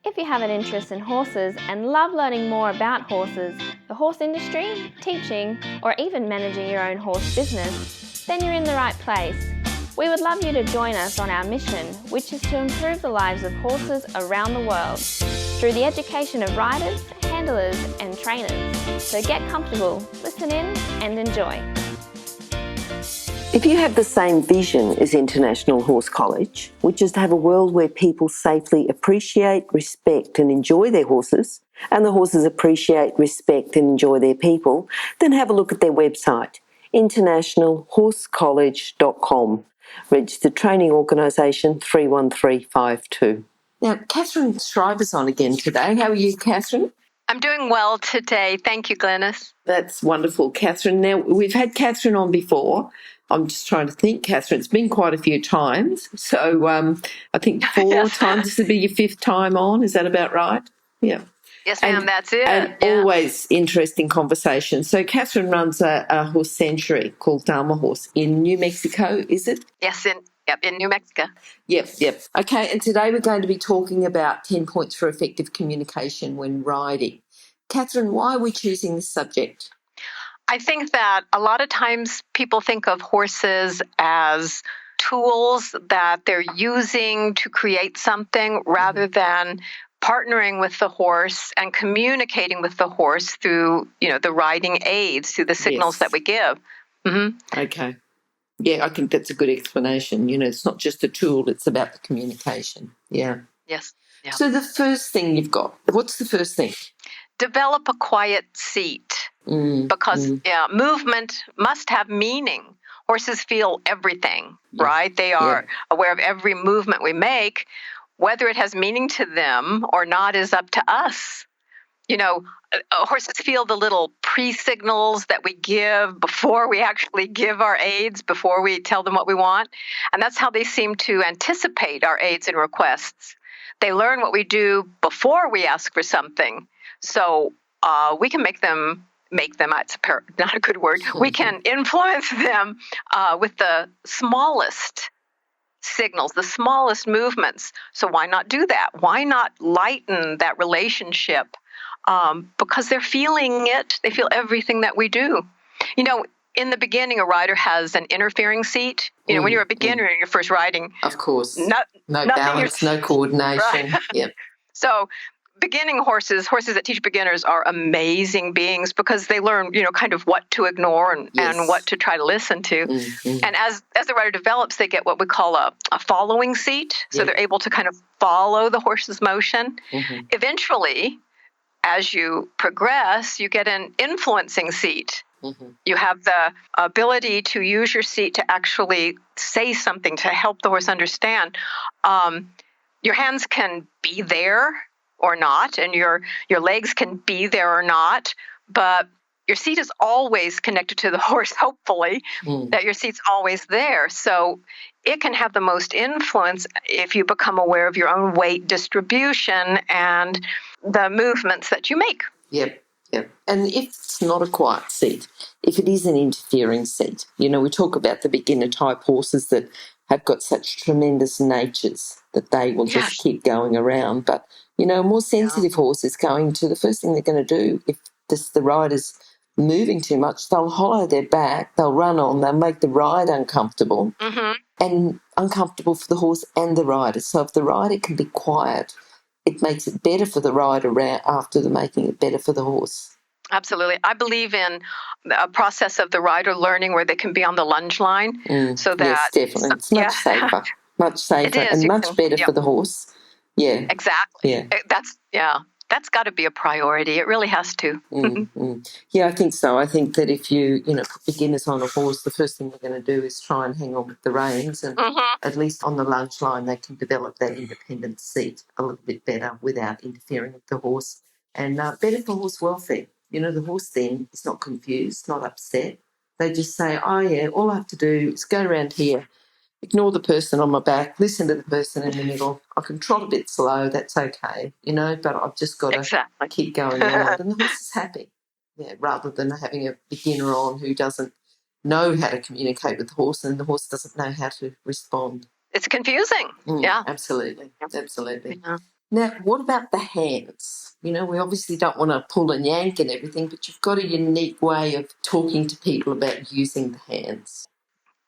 If you have an interest in horses and love learning more about horses, the horse industry, teaching, or even managing your own horse business, then you're in the right place. We would love you to join us on our mission, which is to improve the lives of horses around the world through the education of riders, handlers, and trainers. So get comfortable, listen in, and enjoy. If you have the same vision as International Horse College, which is to have a world where people safely appreciate, respect and enjoy their horses, and the horses appreciate, respect and enjoy their people, then have a look at their website, internationalhorsecollege.com, registered training organisation 31352. Now, Katharine Schreiber's on again today. How are you, Katharine? I'm doing well today. Thank you, Glenys. That's wonderful, Katharine. Now, we've had Katharine on before. I'm just trying to think, Katharine. It's been quite a few times. So I think 4 times. This will be your 5th time on. Is that about right? Yeah. Yes, ma'am. That's it. And always interesting conversation. So Katharine runs a horse sanctuary called Dharma Horse in New Mexico, is it? Yes, in New Mexico. Yep. Okay, and today we're going to be talking about 10 points for effective communication when riding. Katharine, why are we choosing this subject? I think that a lot of times people think of horses as tools that they're using to create something rather than partnering with the horse and communicating with the horse through, the riding aids, through the signals that we give. Mm-hmm. Okay. Yeah, I think that's a good explanation. It's not just a tool, it's about the communication. Yeah. Yes. Yeah. So the first thing you've got, what's the first thing? Develop a quiet seat because movement must have meaning. Horses feel everything, right? They are aware of every movement we make. Whether it has meaning to them or not is up to us. Horses feel the little pre-signals that we give before we actually give our aids, before we tell them what we want. And that's how they seem to anticipate our aids and requests. They learn what we do before we ask for something. So we can make them, it's not a good word, we can influence them with the smallest signals, the smallest movements. So why not do that? Why not lighten that relationship? Because they're feeling it. They feel everything that we do. In the beginning, a rider has an interfering seat. When you're a beginner and you're first riding. Of course. No balance, no coordination. Right. Yep. So beginning horses that teach beginners are amazing beings because they learn, kind of what to ignore and what to try to listen to. Mm-hmm. And as the rider develops, they get what we call a following seat. So they're able to kind of follow the horse's motion. Mm-hmm. Eventually, as you progress, you get an influencing seat. Mm-hmm. You have the ability to use your seat to actually say something to help the horse understand. Your hands can be there or not, and your legs can be there or not, but your seat is always connected to the horse, hopefully, that your seat's always there. So it can have the most influence if you become aware of your own weight distribution and the movements that you make. Yep. And if it's not a quiet seat, if it is an interfering seat, we talk about the beginner type horses that have got such tremendous natures that they will just keep going around. But, a more sensitive horse is going to, the first thing they're going to do, if the rider's moving too much, they'll hollow their back, they'll run on, they'll make the ride uncomfortable and uncomfortable for the horse and the rider. So if the rider can be quiet, it makes it better for the rider after the making it better for the horse. Absolutely. I believe in a process of the rider learning where they can be on the lunge line. So that yes, definitely. It's much safer. Much safer and much better for the horse. Yeah. Exactly. Yeah. That's got to be a priority. It really has to. Yeah, I think so. I think that if you, put beginners on a horse, the first thing they're going to do is try and hang on with the reins, and at least on the lunge line they can develop that independent seat a little bit better without interfering with the horse, and better for horse welfare. The horse then is not confused, not upset. They just say, oh, yeah, all I have to do is go around here, ignore the person on my back, listen to the person in the middle. I can trot a bit slow, that's okay, but I've just got to keep going around. And the horse is happy, rather than having a beginner on who doesn't know how to communicate with the horse and the horse doesn't know how to respond. It's confusing. Absolutely. Yeah. Now, what about the hands? You know, we obviously don't want to pull and yank and everything, but you've got a unique way of talking to people about using the hands.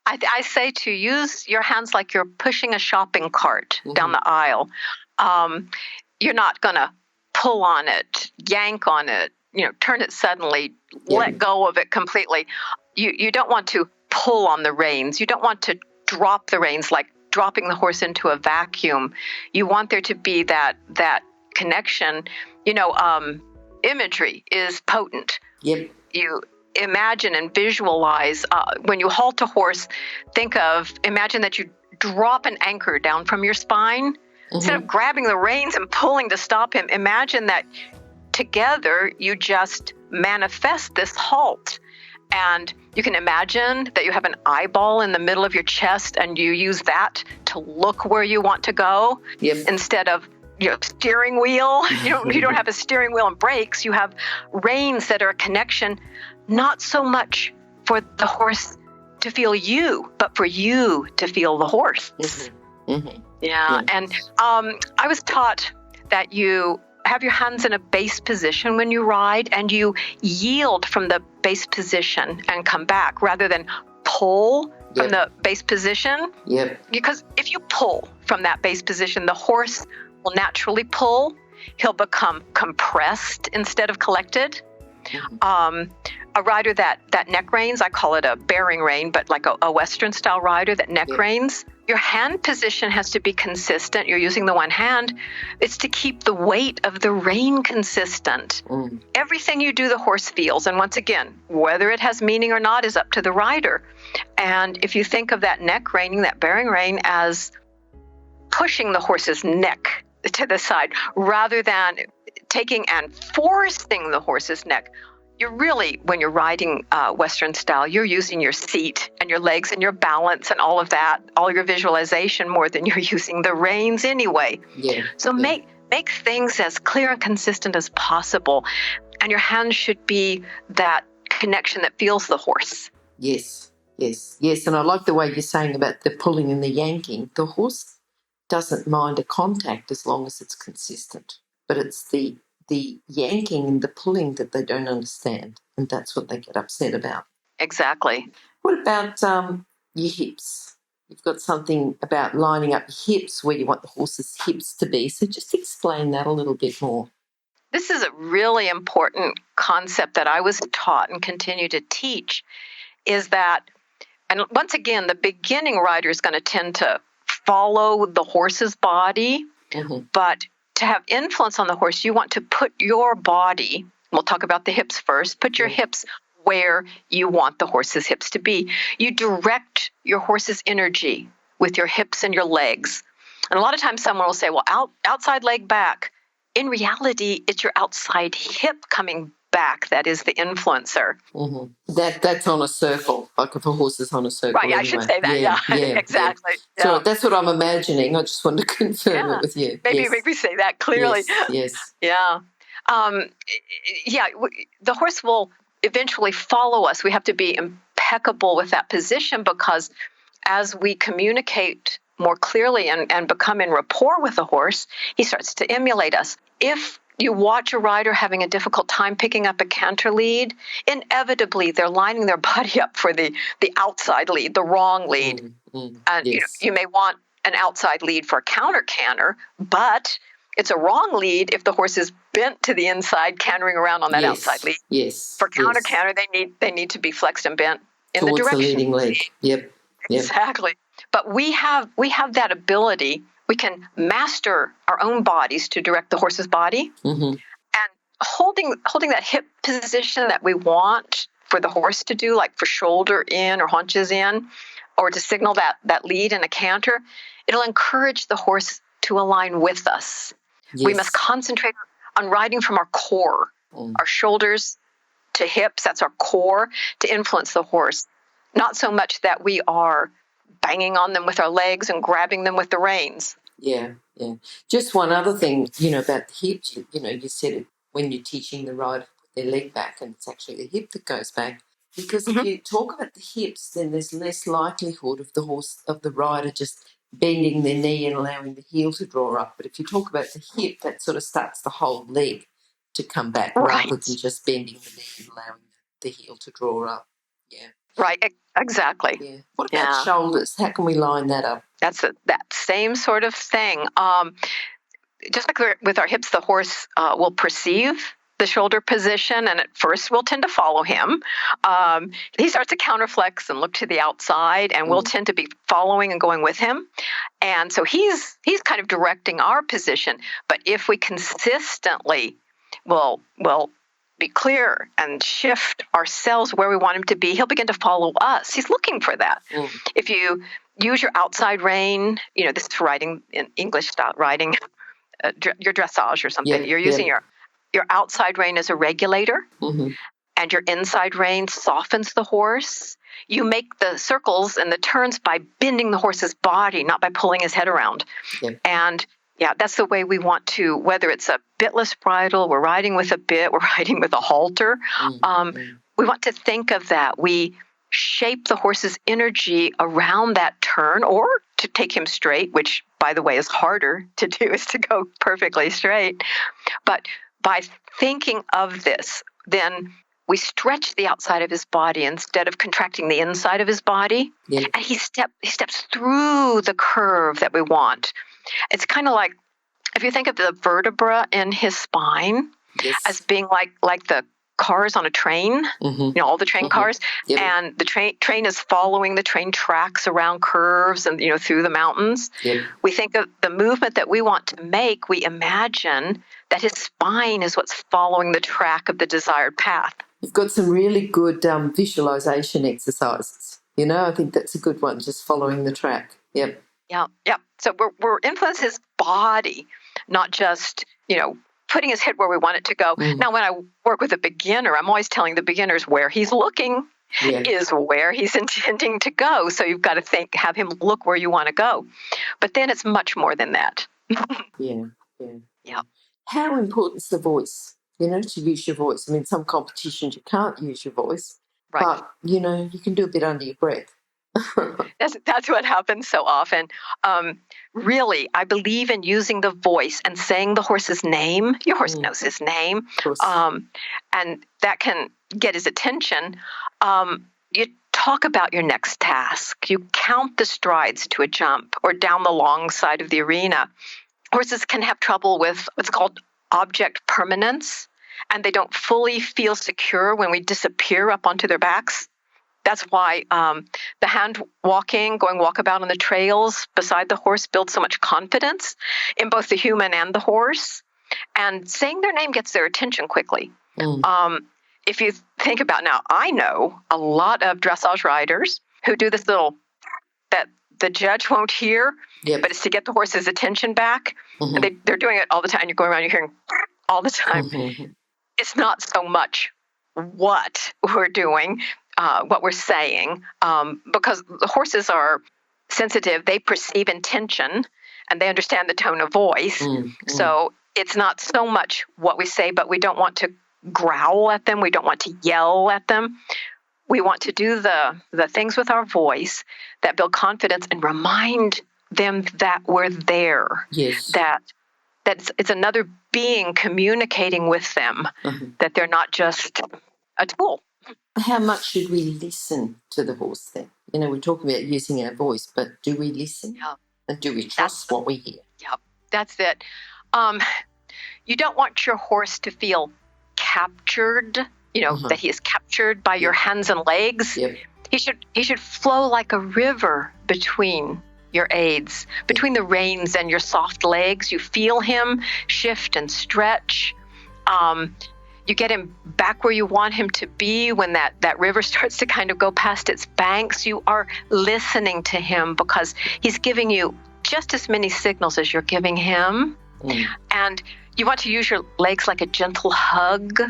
I say to use your hands like you're pushing a shopping cart down the aisle. You're not going to pull on it, yank on it, turn it suddenly, let go of it completely. You don't want to pull on the reins. You don't want to drop the reins like dropping the horse into a vacuum. You want there to be that connection. Imagery is potent. Yep. You imagine and visualize when you halt a horse. Imagine that you drop an anchor down from your spine. Instead of grabbing the reins and pulling to stop him, imagine that together you just manifest this halt. And you can imagine that you have an eyeball in the middle of your chest and you use that to look where you want to go instead of steering wheel. You don't have a steering wheel and brakes. You have reins that are a connection, not so much for the horse to feel you, but for you to feel the horse. Yeah. And I was taught that you have your hands in a base position when you ride and you yield from the base position and come back rather than pull from the base position. Because if you pull from that base position, the horse will naturally pull. He'll become compressed instead of collected. A rider that neck reins, I call it a bearing rein, but like a Western style rider that neck reins, your hand position has to be consistent. You're using the one hand. It's to keep the weight of the rein consistent. Everything you do, the horse feels. And once again, whether it has meaning or not is up to the rider. And if you think of that neck reining, that bearing rein, as pushing the horse's neck to the side rather than taking and forcing the horse's neck, you're really, when you're riding Western style, you're using your seat and your legs and your balance and all of that, all your visualization more than you're using the reins anyway. So make things as clear and consistent as possible. And your hands should be that connection that feels the horse. Yes. And I like the way you're saying about the pulling and the yanking. The horse doesn't mind a contact as long as it's consistent, but it's the yanking and the pulling that they don't understand, and that's what they get upset about. Exactly. What about your hips? You've got something about lining up your hips where you want the horse's hips to be, so just explain that a little bit more. This is a really important concept that I was taught and continue to teach, is that, and once again, the beginning rider is going to tend to follow the horse's body, but to have influence on the horse, you want to put your body, we'll talk about the hips first, put your hips where you want the horse's hips to be. You direct your horse's energy with your hips and your legs. And a lot of times someone will say, well, outside leg back. In reality, it's your outside hip coming back that is the influencer. That's on a circle, like if a horse is on a circle. Right, anyway. I should say that, yeah. Exactly. Yeah. So that's what I'm imagining. I just wanted to confirm it with you. Maybe say that clearly. Yes. Yeah. The horse will eventually follow us. We have to be impeccable with that position, because as we communicate more clearly and become in rapport with the horse, he starts to emulate us. If you watch a rider having a difficult time picking up a canter lead, inevitably they're lining their body up for the outside lead, the wrong lead. And you may want an outside lead for a counter canter, but it's a wrong lead if the horse is bent to the inside, cantering around on that outside lead. For counter canter, they need to be flexed and bent in towards the direction. The leading leg. Yep. Exactly. But we have that ability. We can master our own bodies to direct the horse's body, and holding that hip position that we want for the horse to do, like for shoulder in or haunches in, or to signal that lead in a canter. It'll encourage the horse to align with us. We must concentrate on riding from our core, our shoulders to hips. That's our core, to influence the horse. Not so much that we are banging on them with our legs and grabbing them with the reins. Yeah. Just one other thing, about the hips. You said it when you're teaching the rider to put their leg back, and it's actually the hip that goes back. Because if you talk about the hips, then there's less likelihood of the rider just bending the knee and allowing the heel to draw up. But if you talk about the hip, that sort of starts the whole leg to come back rather than just bending the knee and allowing the heel to draw up. Yeah. Right, exactly. Yeah. What about shoulders? How can we line that up? That's that same sort of thing. Just like with our hips, the horse will perceive the shoulder position, and at first we'll tend to follow him. He starts to counterflex and look to the outside, and we'll tend to be following and going with him. And so he's kind of directing our position. But if we consistently will be clear and shift ourselves where we want him to be, he'll begin to follow us. He's looking for that. If you use your outside rein, this is for riding in English style riding, your dressage or something. You're using your outside rein as a regulator, and your inside rein softens the horse. You make the circles and the turns by bending the horse's body, not by pulling his head around. And that's the way we want to, whether it's a bitless bridle, we're riding with a bit, we're riding with a halter. We want to think of that. We shape the horse's energy around that turn, or to take him straight, which, by the way, is harder to do, is to go perfectly straight. But by thinking of this, then we stretch the outside of his body instead of contracting the inside of his body. And he steps through the curve that we want. It's kind of like, if you think of the vertebra in his spine as being like the cars on a train, all the train cars, and the train is following the train tracks around curves and, through the mountains. We think of the movement that we want to make, we imagine that his spine is what's following the track of the desired path. You've got some really good visualization exercises. I think that's a good one, just following the track. Yep. Yeah. So we're influencing his body, not just, putting his head where we want it to go. Now, when I work with a beginner, I'm always telling the beginners where he's looking is where he's intending to go. So you've got to have him look where you want to go. But then it's much more than that. Yeah. How important is the voice, to use your voice? I mean, some competitions you can't use your voice, but, you can do a bit under your breath. That's what happens so often. Really, I believe in using the voice and saying the horse's name. Your horse knows his name, and that can get his attention. You talk about your next task. You count the strides to a jump or down the long side of the arena. Horses can have trouble with what's called object permanence, and they don't fully feel secure when we disappear up onto their backs. That's why the hand walking, going walkabout on the trails beside the horse builds so much confidence in both the human and the horse. And saying their name gets their attention quickly. If you think about now, I know a lot of dressage riders who do this little, that the judge won't hear, but it's to get the horse's attention back. And they're doing it all the time. You're going around, you're hearing all the time. It's not so much what we're doing, what we're saying, because the horses are sensitive. They perceive intention and they understand the tone of voice. So it's not so much what we say, but we don't want to growl at them. We don't want to yell at them. We want to do the things with our voice that build confidence and remind them that we're there. That it's another being communicating with them, that they're not just a tool. How much should we listen to the horse then? We're talking about using our voice, but do we listen? And do we trust what we hear? That's it. You don't want your horse to feel captured, that he is captured by your hands and legs. He should flow like a river between your aids, between the reins and your soft legs. You feel him shift and stretch. You get him back where you want him to be when that river starts to kind of go past its banks. You are listening to him because he's giving you just as many signals as you're giving him. And you want to use your legs like a gentle hug.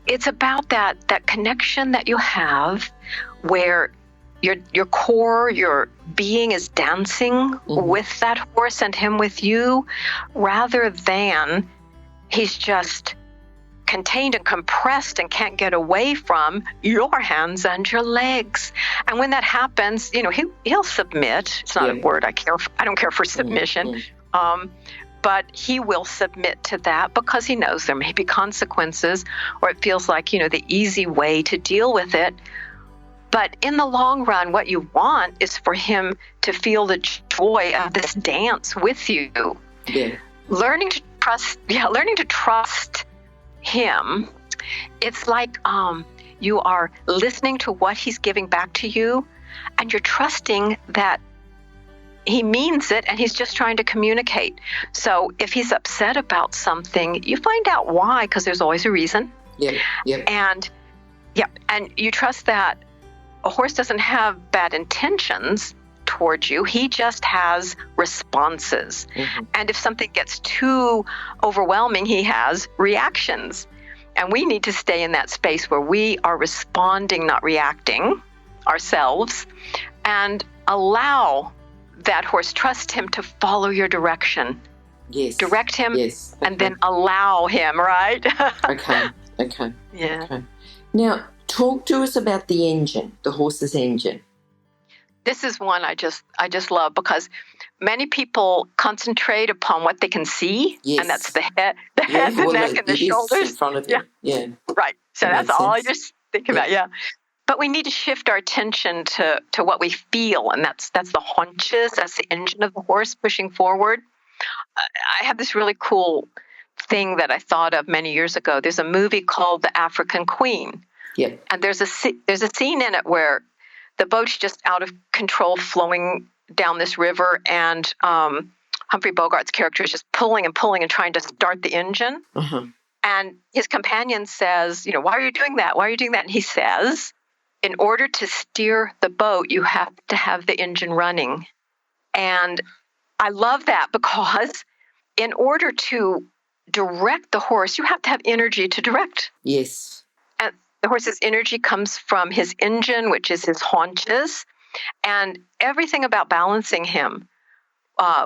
It's about that connection that you have where your core, your being is dancing with that horse and him with you, rather than he's just contained and compressed and can't get away from your hands and your legs. And when that happens, he'll submit. It's not a word I don't care for submission. But he will submit to that because he knows there may be consequences, or it feels like, the easy way to deal with it. But in the long run, what you want is for him to feel the joy of this dance with you. Yeah. Learning to trust him. It's like you are listening to what he's giving back to you, and you're trusting that he means it and he's just trying to communicate. So if he's upset about something, you find out why, because there's always a reason. And you trust that a horse doesn't have bad intentions towards you. He just has responses. And if something gets too overwhelming, he has reactions. And we need to stay in that space where we are responding, not reacting ourselves, and allow that horse, trust him to follow your direction. Yes. Direct him, yes. Okay. And then allow him, right? Okay. Yeah. Okay. Now, talk to us about the engine, the horse's engine. This is one I just love, because many people concentrate upon what they can see, and that's the head, the neck, and the shoulders in front of you. Yeah. Right. So that's all sense. you're thinking about. Yeah. But we need to shift our attention to what we feel, and that's the haunches. That's the engine of the horse pushing forward. I have this really cool thing that I thought of many years ago. There's a movie called The African Queen. Yeah. And there's a scene in it where the boat's just out of control, flowing down this river, and Humphrey Bogart's character is just pulling and trying to start the engine. And his companion says, why are you doing that? Why are you doing that? And he says, in order to steer the boat, you have to have the engine running. And I love that, because in order to direct the horse, you have to have energy to direct. Yes. And the horse's energy comes from his engine, which is his haunches, and everything about balancing him.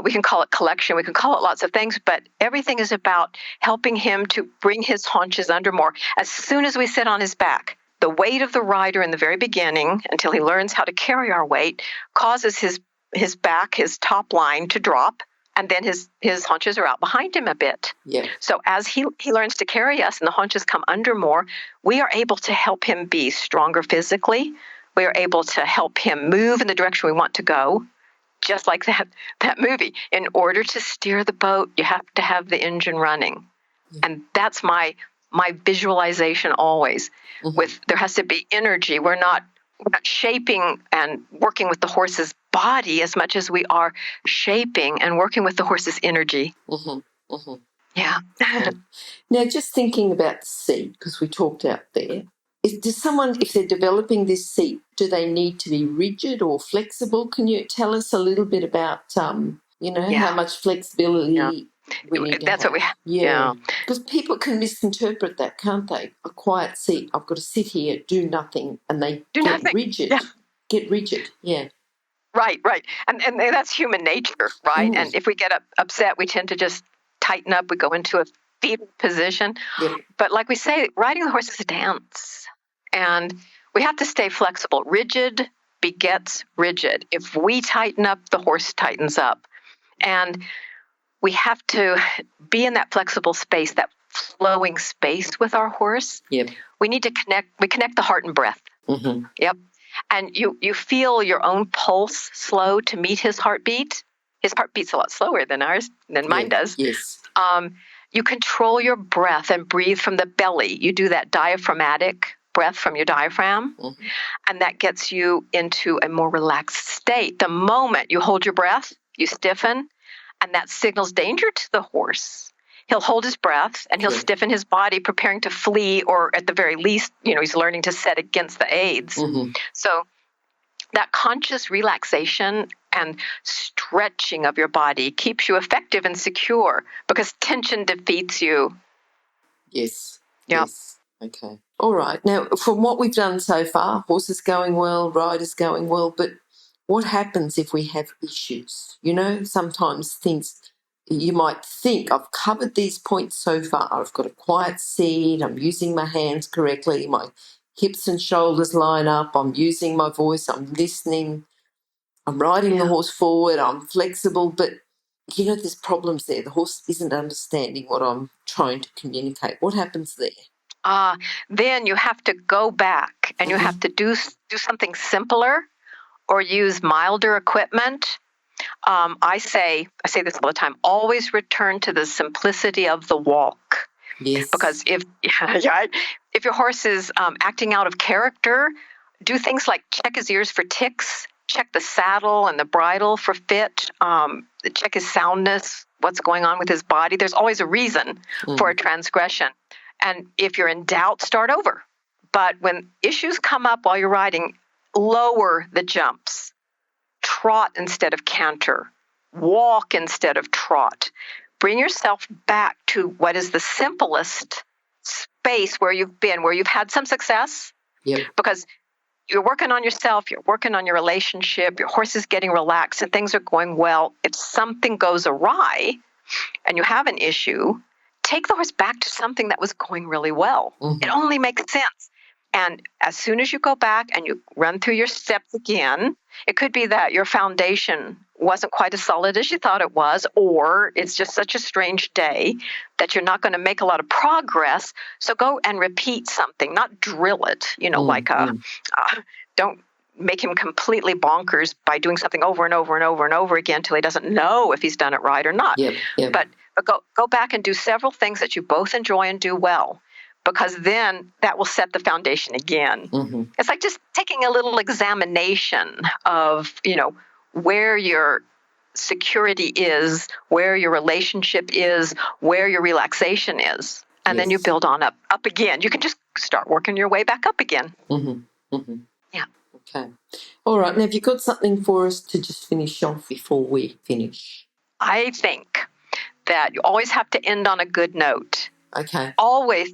We can call it collection, we can call it lots of things, but everything is about helping him to bring his haunches under more. As soon as we sit on his back, the weight of the rider in the very beginning, until he learns how to carry our weight, causes his back, his top line to drop, and then his haunches are out behind him a bit. Yeah. So as he learns to carry us and the haunches come under more, we are able to help him be stronger physically. We are able to help him move in the direction we want to go, just like that movie. In order to steer the boat, you have to have the engine running. Yeah. And that's my visualization always. There has to be energy. We're not shaping and working with the horse's body as much as we are shaping and working with the horse's energy. Yeah. Now, just thinking about the seat, because we talked out there, does someone, if they're developing this seat, do they need to be rigid or flexible? Can you tell us a little bit about, how much flexibility we need to have? What we have. Yeah. Because people can misinterpret that, can't they? A quiet seat, I've got to sit here, do nothing, and they get rigid. Yeah. Get rigid, yeah. Right. And that's human nature, right? And if we get upset, we tend to just tighten up. We go into a fetal position. Yep. But like we say, riding the horse is a dance. And we have to stay flexible. Rigid begets rigid. If we tighten up, the horse tightens up. And we have to be in that flexible space, that flowing space with our horse. Yep. We need to connect. We connect the heart and breath. Yep. And you feel your own pulse slow to meet his heartbeat. His heart beats a lot slower than mine does. Yes. You control your breath and breathe from the belly. You do that diaphragmatic breath from your diaphragm, and that gets you into a more relaxed state. The moment you hold your breath, you stiffen, and that signals danger to the horse. He'll hold his breath and he'll stiffen his body, preparing to flee, or at the very least, he's learning to set against the aids. So that conscious relaxation and stretching of your body keeps you effective and secure, because tension defeats you. Yes. Yep. Yes. Okay. All right. Now, from what we've done so far, horses going well, riders going well, but what happens if we have issues? Sometimes things you might think, I've covered these points so far. I've got a quiet seat. I'm using my hands correctly. My hips and shoulders line up. I'm using my voice. I'm listening. I'm riding the horse forward. I'm flexible. But, there's problems there. The horse isn't understanding what I'm trying to communicate. What happens there? Then you have to go back and you have to do something simpler or use milder equipment. I say this all the time, always return to the simplicity of the walk. Yes. Because if your horse is acting out of character, do things like check his ears for ticks, check the saddle and the bridle for fit, check his soundness, what's going on with his body. There's always a reason for a transgression. And if you're in doubt, start over. But when issues come up while you're riding, lower the jumps. Trot instead of canter. Walk instead of trot. Bring yourself back to what is the simplest space where you've been, where you've had some success. Yep. Because you're working on yourself, you're working on your relationship, your horse is getting relaxed and things are going well. If something goes awry and you have an issue, take the horse back to something that was going really well. Mm-hmm. It only makes sense. And as soon as you go back and you run through your steps again, it could be that your foundation wasn't quite as solid as you thought it was, or it's just such a strange day that you're not going to make a lot of progress. So go and repeat something, not drill it, don't make him completely bonkers by doing something over and over and over and over again until he doesn't know if he's done it right or not. Yep. But go back and do several things that you both enjoy and do well. Because then that will set the foundation again. Mm-hmm. It's like just taking a little examination of, where your security is, where your relationship is, where your relaxation is. And then you build on up again. You can just start working your way back up again. Mm-hmm. Mm-hmm. Yeah. Okay. All right. Now, have you got something for us to just finish off before we finish? I think that you always have to end on a good note. Okay. Always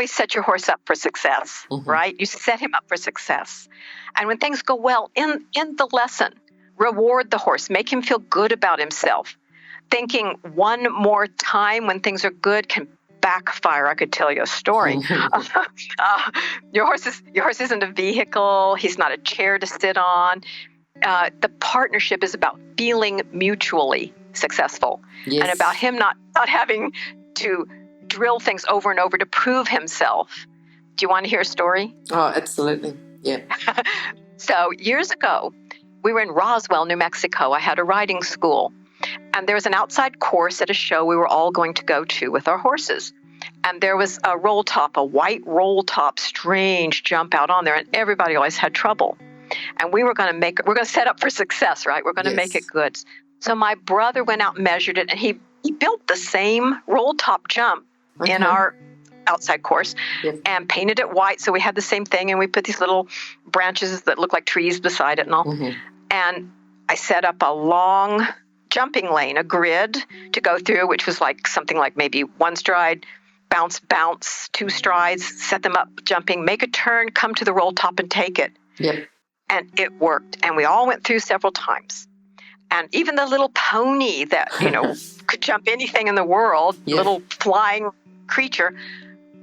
set your horse up for success, right? You set him up for success. And when things go well in the lesson, reward the horse, make him feel good about himself. Thinking one more time when things are good can backfire. I could tell you a story. Your horse isn't a vehicle. He's not a chair to sit on. The partnership is about feeling mutually successful, and about him not having to drill things over and over to prove himself. Do you want to hear a story? Oh, absolutely. Yeah. So years ago, we were in Roswell, New Mexico. I had a riding school, and there was an outside course at a show we were all going to go to with our horses. And there was a roll top, a white roll top, strange jump out on there, and everybody always had trouble. And we're going to set up for success, right? We're going to make it good. So my brother went out and measured it, and he built the same roll top jump in our outside course and painted it white. So we had the same thing, and we put these little branches that look like trees beside it and all. Mm-hmm. And I set up a long jumping lane, a grid to go through, which was like something like maybe one stride, bounce, two strides, set them up, jumping, make a turn, come to the roll top and take it. Yep. And it worked. And we all went through several times. And even the little pony that, could jump anything in the world, little flying creature,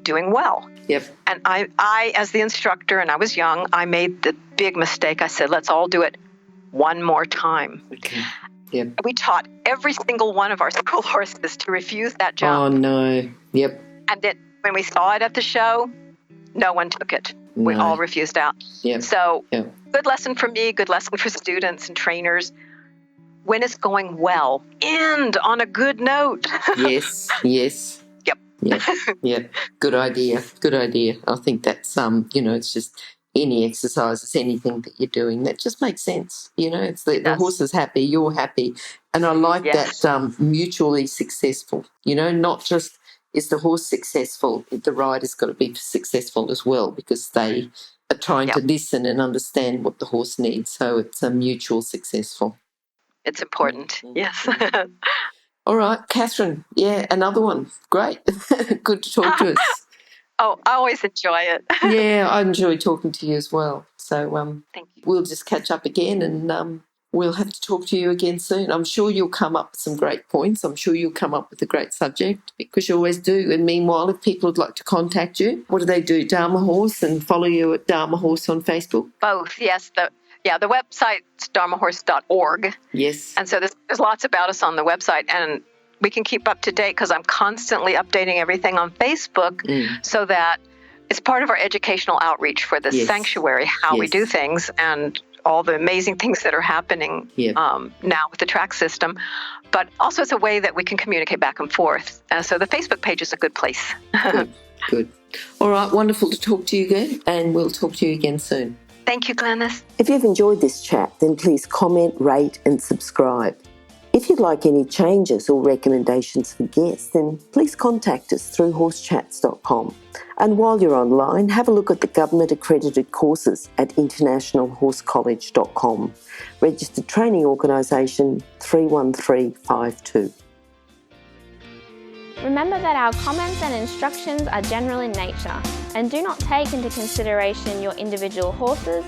doing well. Yep. And I, as the instructor, and I was young, I made the big mistake. I said, let's all do it one more time. Okay. Yep. We taught every single one of our school horses to refuse that jump. Oh, no. Yep. And then when we saw it at the show, no one took it. No. We all refused out. Yep. So good lesson for me, good lesson for students and trainers. When it's going well, end on a good note. Yes. Yep. Yeah. Good idea. I think that's, it's just any exercises, anything that you're doing, that just makes sense. It's the horse is happy, you're happy. And I like that mutually successful, not just is the horse successful, the rider's got to be successful as well, because they are trying to listen and understand what the horse needs. So it's a mutual successful. It's important. Yes. All right, Katharine. Yeah, another one. Great. Good to talk to us. Oh, I always enjoy it. Yeah, I enjoy talking to you as well. So thank you. We'll just catch up again and we'll have to talk to you again soon. I'm sure you'll come up with some great points. I'm sure you'll come up with a great subject, because you always do. And meanwhile, if people would like to contact you, what do they do? Dharma Horse, and follow you at Dharma Horse on Facebook? Both, yes. The website's dharmahorse.org. Yes. And so there's lots about us on the website, and we can keep up to date because I'm constantly updating everything on Facebook so that it's part of our educational outreach for the sanctuary, how we do things and all the amazing things that are happening now with the track system. But also it's a way that we can communicate back and forth. So the Facebook page is a good place. Good. All right, wonderful to talk to you again, and we'll talk to you again soon. Thank you, Glenys. If you've enjoyed this chat, then please comment, rate and subscribe. If you'd like any changes or recommendations for guests, then please contact us through horsechats.com. And while you're online, have a look at the government-accredited courses at internationalhorsecollege.com. Registered Training Organisation 31352. Remember that our comments and instructions are general in nature and do not take into consideration your individual horses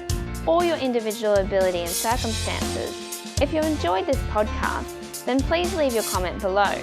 or your individual ability and circumstances. If you enjoyed this podcast, then please leave your comment below.